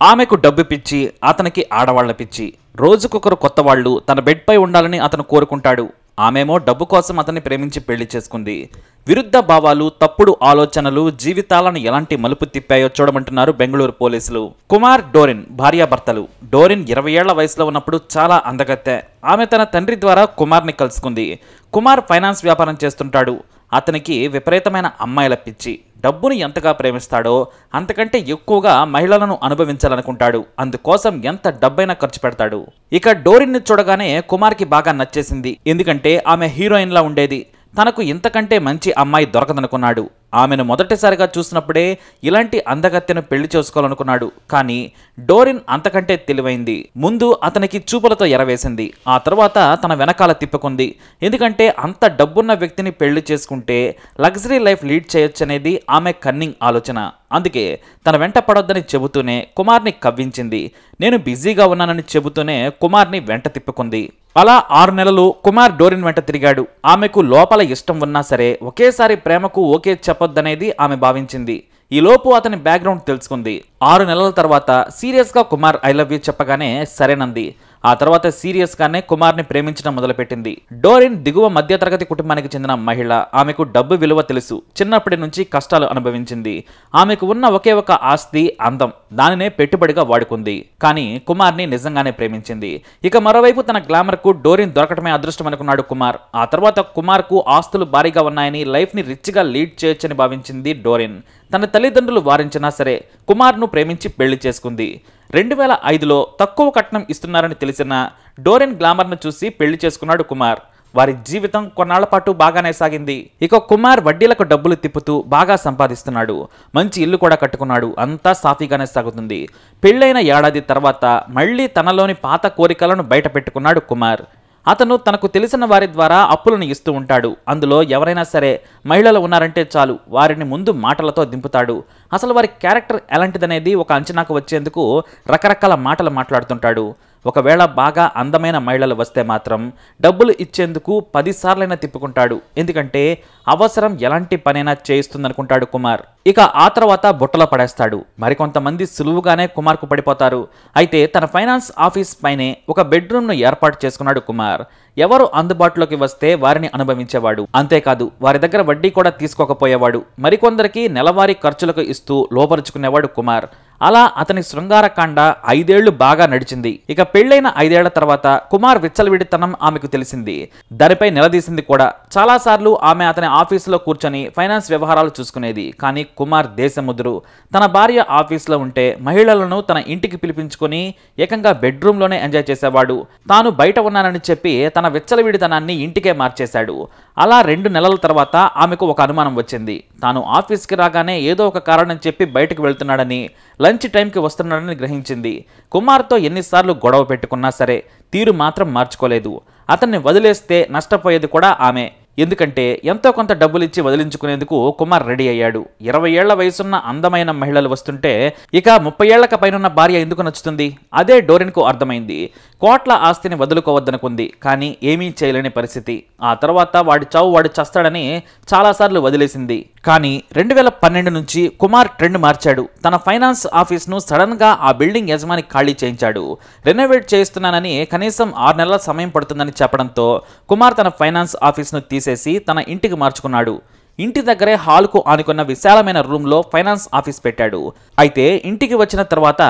ఆమెకు డబ్బు పిచ్చి, అతనికి ఆడవాళ్ల పిచ్చి. రోజుకొకరు కొత్త వాళ్ళు తన బెడ్ పై ఉండాలని అతను కోరుకుంటాడు. ఆమెమో డబ్బు కోసం అతన్ని ప్రేమించి పెళ్లి చేసుకుంది. విరుద్ధ భావాలు, తప్పుడు ఆలోచనలు జీవితాలను ఎలాంటి మలుపు తిప్పాయో చూడమంటున్నారు బెంగళూరు పోలీసులు. కుమార్, డోరిన్ భార్యాభర్తలు. డోరిన్ 20 ఏళ్ల వయసులో ఉన్నప్పుడు చాలా అందగత్తె. ఆమె తన తండ్రి ద్వారా కుమార్ని కలుసుకుంది. కుమార్ ఫైనాన్స్ వ్యాపారం చేస్తుంటాడు. అతనికి విపరీతమైన అమ్మాయిల పిచ్చి. డబ్బును ఎంతగా ప్రేమిస్తాడో అంతకంటే ఎక్కువగా మహిళలను అనుభవించాలనుకుంటాడు. అందుకోసం ఎంత డబ్బైనా ఖర్చు పెడతాడు. ఇక డోరిన్ని చూడగానే కుమార్కి బాగా నచ్చేసింది. ఎందుకంటే ఆమె హీరోయిన్లా ఉండేది. తనకు ఇంతకంటే మంచి అమ్మాయి దొరకదనుకున్నాడు. ఆమెను మొదటిసారిగా చూసినప్పుడే ఇలాంటి అందగత్తెను పెళ్లి చేసుకోవాలనుకున్నాడు. కానీ డోరిన్ అంతకంటే తెలివైంది. ముందు అతనికి చూపులతో ఎరవేసింది. ఆ తర్వాత తన వెనకాల తిప్పుకుంది. ఎందుకంటే అంత డబ్బున్న వ్యక్తిని పెళ్లి చేసుకుంటే లగ్జరీ లైఫ్ లీడ్ చేయొచ్చనేది ఆమె కన్నింగ్ ఆలోచన. అందుకే తన వెంట పడొద్దని చెబుతూనే కుమార్ని కవ్వించింది. నేను బిజీగా ఉన్నానని చెబుతూనే కుమార్ని వెంట తిప్పుకుంది. అలా 6 నెలలు కుమార్ డోరిన్ వెంట తిరిగాడు. ఆమెకు లోపల ఇష్టం ఉన్నా సరే ఒకేసారి ప్రేమకు ఓకే చెప్పొద్దనేది ఆమె భావించింది. ఈలోపు అతని బ్యాక్గ్రౌండ్ తెలుసుకుంది. 6 నెలల తర్వాత సీరియస్గా కుమార్ ఐ లవ్ యూ చెప్పగానే సరేనంది. ఆ తర్వాత సీరియస్ గానే కుమార్ని ప్రేమించడం మొదలుపెట్టింది. డోరిన్ దిగువ మధ్యతరగతి కుటుంబానికి చెందిన మహిళ. ఆమెకు డబ్బు విలువ తెలుసు. చిన్నప్పటి నుంచి కష్టాలు అనుభవించింది. ఆమెకు ఉన్న ఒకే ఒక ఆస్తి అందం. దానినే పెట్టుబడిగా వాడుకుంది. కానీ కుమార్ని నిజంగానే ప్రేమించింది. ఇక మరోవైపు తన గ్లామర్ కు డోరిన్ దొరకటమే అదృష్టం అనుకున్నాడు కుమార్. ఆ తర్వాత కుమార్ కు ఆస్తులు భారీగా ఉన్నాయని, లైఫ్ ని రిచ్ గా లీడ్ చేయొచ్చని భావించింది డోరిన్. తన తల్లిదండ్రులు వారించినా సరే కుమార్ను ప్రేమించి పెళ్లి చేసుకుంది. 2005లో తక్కువ కట్నం ఇస్తున్నారని తెలిసిన డోరిన్ గ్లామర్ను చూసి పెళ్లి చేసుకున్నాడు కుమార్. వారి జీవితం కొన్నాళ్ల పాటు బాగానే సాగింది. ఇక కుమార్ వడ్డీలకు డబ్బులు తిప్పుతూ బాగా సంపాదిస్తున్నాడు. మంచి ఇల్లు కూడా కట్టుకున్నాడు. అంతా సాఫీగానే సాగుతుంది. పెళ్లైన ఏడాది తర్వాత మళ్లీ తనలోని పాత కోరికలను బయట పెట్టుకున్నాడు కుమార్. అతను తనకు తెలిసిన వారి ద్వారా అప్పులను ఇస్తూ ఉంటాడు. అందులో ఎవరైనా సరే మహిళలు ఉన్నారంటే చాలు వారిని ముందు మాటలతో దింపుతాడు. అసలు వారి క్యారెక్టర్ ఎలాంటిదనేది ఒక అంచనాకు వచ్చేందుకు రకరకాల మాటలు మాట్లాడుతుంటాడు. ఒకవేళ బాగా అందమైన మహిళలు వస్తే మాత్రం డబ్బులు ఇచ్చేందుకు 10 సార్లైనా తిప్పుకుంటాడు. ఎందుకంటే అవసరం ఎలాంటి పనైనా చేయిస్తుందనుకుంటాడు కుమార్. ఇక ఆ తర్వాత బుట్టలో పడేస్తాడు. మరికొంతమంది సులువుగానే కుమార్కు పడిపోతారు. అయితే తన ఫైనాన్స్ ఆఫీస్ పైనే ఒక బెడ్రూమ్ను ఏర్పాటు చేసుకున్నాడు కుమార్. ఎవరు అందుబాటులోకి వస్తే వారిని అనుభవించేవాడు. అంతేకాదు వారి దగ్గర వడ్డీ కూడా తీసుకోకపోయేవాడు. మరికొందరికి నెలవారీ ఖర్చులకు ఇస్తూ లోపరుచుకునేవాడు కుమార్. అలా అతని శృంగారకాండ 5 ఏళ్లు బాగా నడిచింది. ఇక పెళ్లైన 5 ఏళ్ల తర్వాత కుమార్ విచ్చలవిడితనం ఆమెకు తెలిసింది. దానిపై నిలదీసింది కూడా. చాలాసార్లు ఆమె అతని ఆఫీసులో కూర్చొని ఫైనాన్స్ వ్యవహారాలు చూసుకునేది. కానీ కుమార్ దేశముద్రు. తన భార్య ఆఫీసులో ఉంటే మహిళలను తన ఇంటికి పిలిపించుకొని ఏకంగా బెడ్రూమ్లోనే ఎంజాయ్ చేసేవాడు. తాను బయట ఉన్నానని చెప్పి తన విచ్చలవిడితనాన్ని ఇంటికే మార్చేశాడు. అలా 2 నెలల తర్వాత ఆమెకు ఒక అనుమానం వచ్చింది. తాను ఆఫీస్కి రాగానే ఏదో ఒక కారణం చెప్పి బయటకు వెళ్తున్నాడని, లంచ్ టైంకి వస్తున్నాడని గ్రహించింది. కుమార్తో ఎన్నిసార్లు గొడవ పెట్టుకున్నా సరే తీరు మాత్రం మార్చుకోలేదు. అతన్ని వదిలేస్తే నష్టపోయేది కూడా ఆమె. ఎందుకంటే ఎంతో కొంత డబ్బులిచ్చి వదిలించుకునేందుకు కుమార్ రెడీ అయ్యాడు. 20 ఏళ్ల వయసున్న అందమైన మహిళలు వస్తుంటే ఇక 30 ఏళ్లకు పైనున్న భార్య ఎందుకు నచ్చుతుంది? అదే డోరిన్కు అర్థమైంది. కోట్ల ఆస్తిని వదులుకోవద్దనుకుంది. కానీ ఏమీ చేయలేని పరిస్థితి. ఆ తర్వాత వాడి చావు వాడు చస్తాడని చాలాసార్లు వదిలేసింది. కానీ 2012 నుంచి కుమార్ ట్రెండ్ మార్చాడు. తన ఫైనాన్స్ ఆఫీస్ను సడన్ గా ఆ బిల్డింగ్ యజమాని ఖాళీ చేయించాడు. రెనోవేట్ చేయిస్తున్నానని కనీసం 6 నెలల సమయం పడుతుందని చెప్పడంతో కుమార్ తన ఫైనాన్స్ ఆఫీస్ను తీసేసి తన ఇంటికి మార్చుకున్నాడు. ఇంటి దగ్గరే హాల్కు ఆనుకున్న విశాలమైన రూమ్లో ఫైనాన్స్ ఆఫీస్ పెట్టాడు. అయితే ఇంటికి వచ్చిన తర్వాత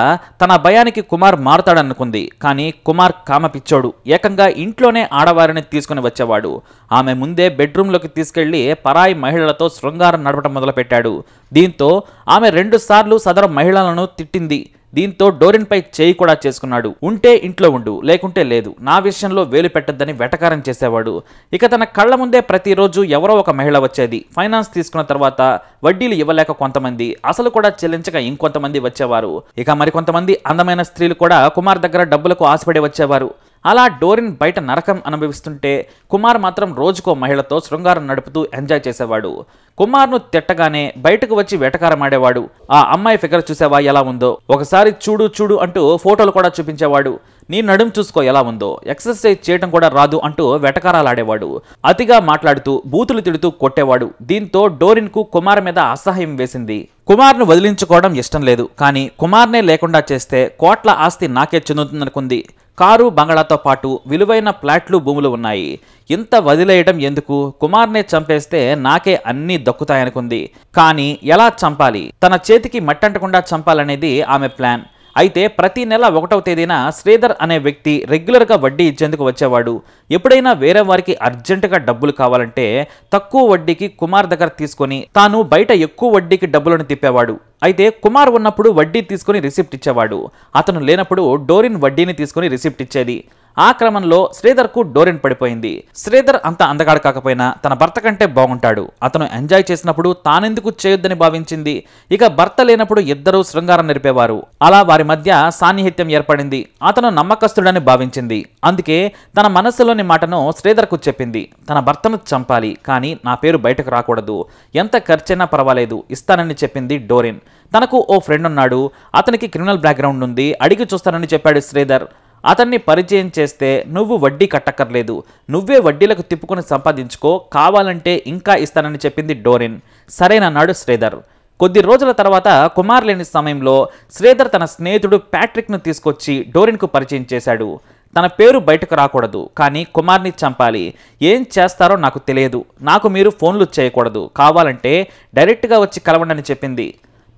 తన భయానికి కుమార్ మారుతాడనుకుంది. కానీ కుమార్ కామపిచ్చోడు. ఏకంగా ఇంట్లోనే ఆడవారిని తీసుకుని వచ్చేవాడు. ఆమె ముందే బెడ్రూమ్లోకి తీసుకెళ్లి పరాయి మహిళలతో శృంగారం నడపడం మొదలుపెట్టాడు. దీంతో ఆమె 2 సార్లు సదరు మహిళలను తిట్టింది. దీంతో డోరిన్ పై చేయి కూడా చేసుకున్నాడు. ఉంటే ఇంట్లో ఉండు, లేకుంటే లేదు, నా విషయంలో వేలు పెట్టద్దని వెటకారం చేసేవాడు. ఇక తన కళ్ల ముందే ప్రతిరోజు ఎవరో ఒక మహిళ వచ్చేది. ఫైనాన్స్ తీసుకున్న తర్వాత వడ్డీలు ఇవ్వలేక కొంతమంది, అసలు కూడా చెల్లించక ఇంకొంతమంది వచ్చేవారు. ఇక మరికొంతమంది అందమైన స్త్రీలు కూడా కుమార్ దగ్గర డబ్బులకు ఆశపడి వచ్చేవారు. అలా డోరిన్ బయట నరకం అనుభవిస్తుంటే కుమార్ మాత్రం రోజుకో మహిళతో శృంగారం నడుపుతూ ఎంజాయ్ చేసేవాడు. కుమార్ను తిట్టగానే బయటకు వచ్చి వేటకారమాడేవాడు. ఆ అమ్మాయి ఫిగర్ చూసావా ఎలా ఉందో, ఒకసారి చూడు చూడు అంటూ ఫోటోలు కూడా చూపించేవాడు. నీ నడుం చూసుకో ఎలా ఉందో, ఎక్సర్సైజ్ చేయడం కూడా రాదు అంటూ వెటకారాలాడేవాడు. అతిగా మాట్లాడుతూ బూతులు తిడుతూ కొట్టేవాడు. దీంతో డోరిన్ కు కుమార్ మీద అసహ్యం వేసింది. కుమార్ను వదిలించుకోవడం ఇష్టం లేదు, కానీ కుమార్నే లేకుండా చేస్తే కోట్ల ఆస్తి నాకే చెందుతుందనుకుంది. కారు బంగళాతో పాటు విలువైన ఫ్లాట్లు భూములు ఉన్నాయి. ఇంత వదిలేయడం ఎందుకు, కుమార్నే చంపేస్తే నాకే అన్నీ దక్కుతాయనుకుంది. కానీ ఎలా చంపాలి, తన చేతికి మట్టంటకుండా చంపాలనేది ఆమె ప్లాన్. అయితే ప్రతి నెల 1వ తేదీన శ్రీధర్ అనే వ్యక్తి రెగ్యులర్గా వడ్డీ ఇచ్చేందుకు వచ్చేవాడు. ఎప్పుడైనా వేరే వారికి అర్జెంటుగా డబ్బులు కావాలంటే తక్కువ వడ్డీకి కుమార్ దగ్గర తీసుకొని తాను బయట ఎక్కువ వడ్డీకి డబ్బులను తిప్పేవాడు. అయితే కుమార్ ఉన్నప్పుడు వడ్డీ తీసుకుని రిసిప్ట్ ఇచ్చేవాడు. అతను లేనప్పుడు డోరిన్ వడ్డీని తీసుకుని రిసిప్ట్ ఇచ్చేది. ఆ క్రమంలో శ్రీధర్కు డోరిన్ పడిపోయింది. శ్రీధర్ అంత అందగాడు కాకపోయినా తన భర్త కంటే బాగుంటాడు. అతను ఎంజాయ్ చేసినప్పుడు తానెందుకు చేయొద్దని భావించింది. ఇక భర్త లేనప్పుడు ఇద్దరూ శృంగారం నిలిపేవారు. అలా వారి మధ్య సాన్నిహిత్యం ఏర్పడింది. అతను నమ్మకస్తుడని భావించింది. అందుకే తన మనసులోని మాటను శ్రీధర్కు చెప్పింది. తన భర్తను చంపాలి, కానీ నా పేరు బయటకు రాకూడదు, ఎంత ఖర్చైనా పర్వాలేదు, ఇస్తానని చెప్పింది డోరిన్. తనకు ఓ ఫ్రెండ్ ఉన్నాడు, అతనికి క్రిమినల్ బ్యాక్గ్రౌండ్ ఉంది, అడిగి చూస్తానని చెప్పాడు శ్రీధర్. అతన్ని పరిచయం చేస్తే నువ్వు వడ్డీ కట్టక్కర్లేదు, నువ్వే వడ్డీలకు తిప్పుకొని సంపాదించుకో, కావాలంటే ఇంకా ఇస్తానని చెప్పింది డోరిన్. సరేనన్నాడు శ్రీధర్. కొద్ది రోజుల తర్వాత కుమార్ లేని సమయంలో శ్రీధర్ తన స్నేహితుడు ప్యాట్రిక్ను తీసుకొచ్చి డోరిన్కు పరిచయం చేశాడు. తన పేరు బయటకు రాకూడదు, కానీ కుమార్ని చంపాలి. ఏం చేస్తారో నాకు తెలియదు, నాకు మీరు ఫోన్లు చేయకూడదు, కావాలంటే డైరెక్ట్గా వచ్చి కలవండి అని చెప్పింది.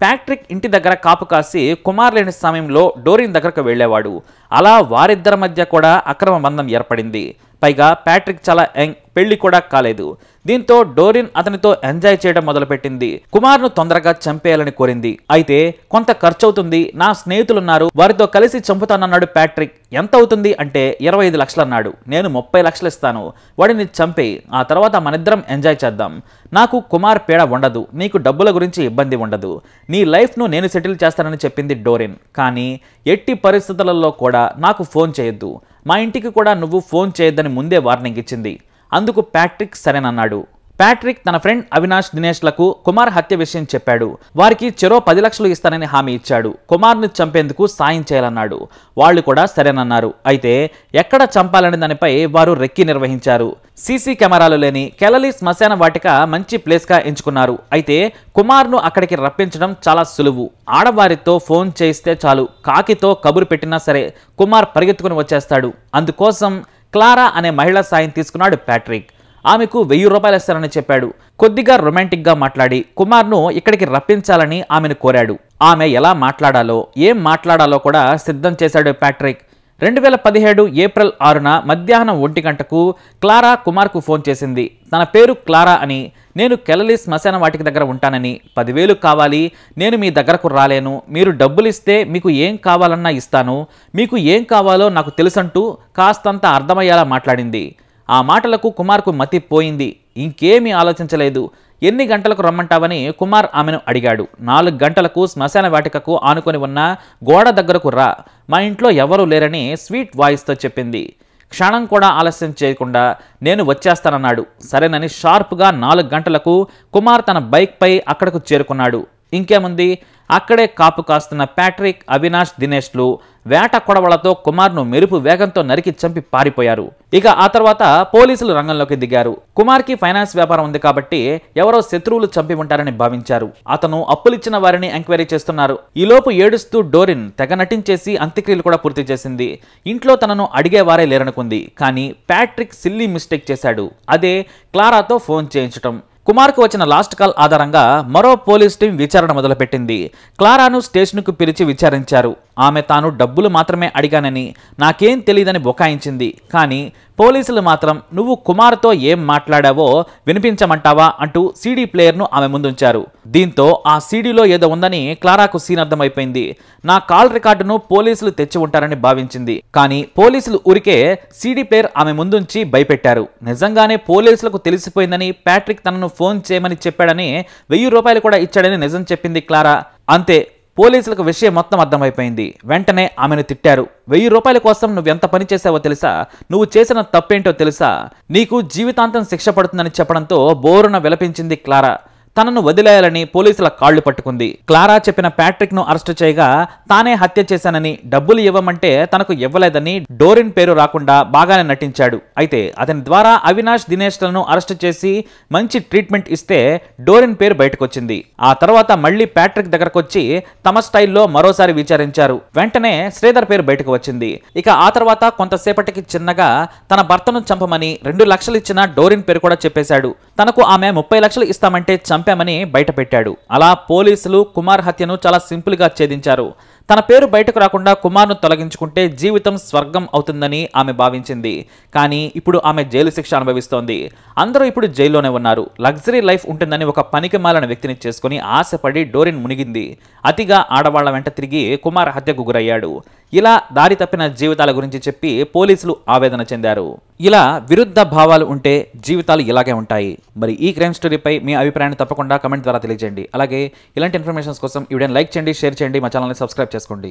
ప్యాట్రిక్ ఇంటి దగ్గర కాపు కాసి కుమార్ లేని సమయంలో డోరిన్ దగ్గరకు వెళ్లేవాడు. అలా వారిద్దరి మధ్య కూడా అక్రమ బంధం ఏర్పడింది. పైగా ప్యాట్రిక్ చాలా యంగ్, పెళ్లి కూడా కాలేదు. దీంతో డోరిన్ అతనితో ఎంజాయ్ చేయడం మొదలుపెట్టింది. కుమార్ను తొందరగా చంపేయాలని కోరింది. అయితే కొంత ఖర్చు అవుతుంది, నా స్నేహితులున్నారు, వారితో కలిసి చంపుతానన్నాడు ప్యాట్రిక్. ఎంత అవుతుంది అంటే 25 లక్షలు అన్నాడు. నేను 30 లక్షలు ఇస్తాను, వాడిని చంపేయి, ఆ తర్వాత మనిద్దరం ఎంజాయ్ చేద్దాం. నాకు కుమార్ పేడ ఉండదు, నీకు డబ్బుల గురించి ఇబ్బంది ఉండదు, నీ లైఫ్ను నేను సెటిల్ చేస్తానని చెప్పింది డోరిన్. కానీ ఎట్టి పరిస్థితులలో కూడా నాకు ఫోన్ చేయొద్దు, మా ఇంటికి కూడా నువ్వు ఫోన్ చేయొద్దని ముందే వార్నింగ్ ఇచ్చింది. అందుకు ప్యాట్రిక్ సరేనన్నాడు. ప్యాట్రిక్ తన ఫ్రెండ్ అవినాష్ దినేష్లకు కుమార్ హత్య విషయం చెప్పాడు. వారికి చెరో 10 లక్షలు ఇస్తానని హామీ ఇచ్చాడు. కుమార్ని చంపేందుకు సాయం చేయాలన్నాడు. వాళ్ళు కూడా సరేనన్నారు. అయితే ఎక్కడ చంపాలనే దానిపై వారు రెక్కి నిర్వహించారు. సీసీ కెమెరాలు లేని కెలలి శ్మశాన వాటిక మంచి ప్లేస్గా ఎంచుకున్నారు. అయితే కుమార్ను అక్కడికి రప్పించడం చాలా సులువు. ఆడవారితో ఫోన్ చేయిస్తే చాలు, కాకితో కబురు పెట్టినా సరే కుమార్ పరిగెత్తుకుని వచ్చేస్తాడు. అందుకోసం క్లారా అనే మహిళ సాయం తీసుకున్నాడు ప్యాట్రిక్. ఆమెకు 1000 రూపాయలు ఇస్తారని చెప్పాడు. కొద్దిగా రొమాంటిక్గా మాట్లాడి కుమార్ను ఇక్కడికి రప్పించాలని ఆమెను కోరాడు. ఆమె ఎలా మాట్లాడాలో, ఏం మాట్లాడాలో కూడా సిద్ధం చేశాడు ప్యాట్రిక్. 2017 ఏప్రిల్ 6న మధ్యాహ్నం 1 గంటకు క్లారా కుమార్కు ఫోన్ చేసింది. తన పేరు క్లారా అని, నేను కెలలి శ్మశాన వాటిక దగ్గర ఉంటానని, 10,000 కావాలి, నేను మీ దగ్గరకు రాలేను, మీరు డబ్బులు ఇస్తే మీకు ఏం కావాలన్నా ఇస్తాను, మీకు ఏం కావాలో నాకు తెలుసంటూ కాస్తంత అర్థమయ్యేలా మాట్లాడింది. ఆ మాటలకు కుమార్కు మతి పోయింది. ఇంకేమీ ఆలోచించలేదు. ఎన్ని గంటలకు రమ్మంటావని కుమార్ ఆమెను అడిగాడు. 4 గంటలకు శ్మశాన వాటికకు ఆనుకొని ఉన్న గోడ దగ్గరకు రా, మా ఇంట్లో ఎవరూ లేరని స్వీట్ వాయిస్తో చెప్పింది. క్షణం కూడా ఆలస్యం చేయకుండా నేను వచ్చేస్తానన్నాడు. సరేనని షార్ప్గా 4 గంటలకు కుమార్ తన బైక్పై అక్కడకు చేరుకున్నాడు. ఇంకేముంది, అక్కడే కాపు కాస్తున్న ప్యాట్రిక్, అవినాష్, దినేష్లు వేట కొడవలతో కుమార్ను మెరుపు వేగంతో నరికి చంపి పారిపోయారు. ఇక ఆ తర్వాత పోలీసులు రంగంలోకి దిగారు. కుమార్కి ఫైనాన్స్ వ్యాపారం ఉంది కాబట్టి ఎవరో శత్రువులు చంపి ఉంటారని భావించారు. అతను అప్పులిచ్చిన వారిని ఎంక్వైరీ చేస్తున్నారు. ఈలోపు ఏడుస్తూ డోరిన్ తెగ నటించేసి అంత్యక్రియలు కూడా పూర్తి చేసింది. ఇంట్లో తనను అడిగేవారే లేరనుకుంది. కానీ ప్యాట్రిక్ సిల్లీ మిస్టేక్ చేశాడు. అదే క్లారాతో ఫోన్ చేయించటం. కుమార్కు వచ్చిన లాస్ట్ కాల్ ఆధారంగా మరో పోలీస్ టీం విచారణ మొదలుపెట్టింది. క్లారాను స్టేషన్కు పిలిచి విచారించారు. ఆమె తాను డబ్బులు మాత్రమే అడిగానని, నాకేం తెలియదని బుకాయించింది. కానీ పోలీసులు మాత్రం నువ్వు కుమార్తో ఏం మాట్లాడావో వినిపించమంటావా అంటూ సీడీ ప్లేయర్ను ఆమె ముందుంచారు. దీంతో ఆ సీడీలో ఏదో ఉందని క్లారాకు సీన్ అర్థమైపోయింది. నా కాల్ రికార్డును పోలీసులు తెచ్చి ఉంటారని భావించింది. కానీ పోలీసులు ఊరికే సీడీ ప్లేయర్ ఆమె ముందుంచి భయపెట్టారు. నిజంగానే పోలీసులకు తెలిసిపోయిందని, ప్యాట్రిక్ తనను ఫోన్ చేయమని చెప్పాడని, 1000 రూపాయలు కూడా ఇచ్చాడని నిజం చెప్పింది క్లారా. అంతే, పోలీసులకు విషయం మొత్తం అర్థమైపోయింది. వెంటనే ఆమెను తిట్టారు. 1000 రూపాయల కోసం నువ్వెంత పని చేసావో తెలుసా? నువ్వు చేసిన తప్పేంటో తెలుసా? నీకు జీవితాంతం శిక్ష పడుతుందని చెప్పడంతో బోరున విలపించింది క్లారా. తనను వదిలేయాలని పోలీసుల కాళ్లు పట్టుకుంది. క్లారా చెప్పిన ప్యాట్రిక్ ను అరెస్టు చేయగా తానే హత్య చేశానని, డబ్బులు ఇవ్వమంటే తనకు ఇవ్వలేదని డోరిన్ పేరు రాకుండా బాగానే నటించాడు. అయితే అతని ద్వారా అవినాష్, దినేష్ లను అరెస్టు చేసి మంచి ట్రీట్మెంట్ ఇస్తే డోరిన్ పేరు బయటకొచ్చింది. ఆ తర్వాత మళ్లీ ప్యాట్రిక్ దగ్గరకొచ్చి తమ స్టైల్లో మరోసారి విచారించారు. వెంటనే శ్రీధర్ పేరు బయటకు వచ్చింది. ఇక ఆ తర్వాత కొంతసేపటికి చిన్నగా తన భర్తను చంపమని 2 లక్షలు ఇచ్చిన డోరిన్ పేరు కూడా చెప్పేశాడు. తనకు ఆమె 30 లక్షలు ఇస్తామంటే చంపామని బయట పెట్టాడు. అలా పోలీసులు కుమార్ హత్యను చాలా సింపుల్ గా ఛేదించారు. తన పేరు బయటకు రాకుండా కుమార్ను తొలగించుకుంటే జీవితం స్వర్గం అవుతుందని ఆమె భావించింది. కానీ ఇప్పుడు ఆమె జైలు శిక్ష అనుభవిస్తోంది. అందరూ ఇప్పుడు జైల్లోనే ఉన్నారు. లగ్జరీ లైఫ్ ఉంటుందని ఒక పనికిమాలిన వ్యక్తిని చేసుకుని ఆశపడి డోరిన్ మునిగింది. అతిగా ఆడవాళ్ల వెంట తిరిగి కుమార్ హత్యకు గురయ్యాడు. ఇలా దారి తప్పిన జీవితాల గురించి చెప్పి పోలీసులు ఆవేదన చెందారు. ఇలా విరుద్ధ భావాలు ఉంటే జీవితాలు ఇలాగే ఉంటాయి. మరి ఈ క్రైమ్ స్టోరీపై మీ అభిప్రాయాన్ని తప్పకుండా కమెంట్ ద్వారా తెలియజేయండి. అలాగే ఇలాంటి ఇన్ఫర్మేషన్స్ కోసం ఈ వీడియోని లైక్ చేయండి, షేర్ చేయండి, మా ఛానల్ని సబ్స్క్రైబ్ చేసుకోండి.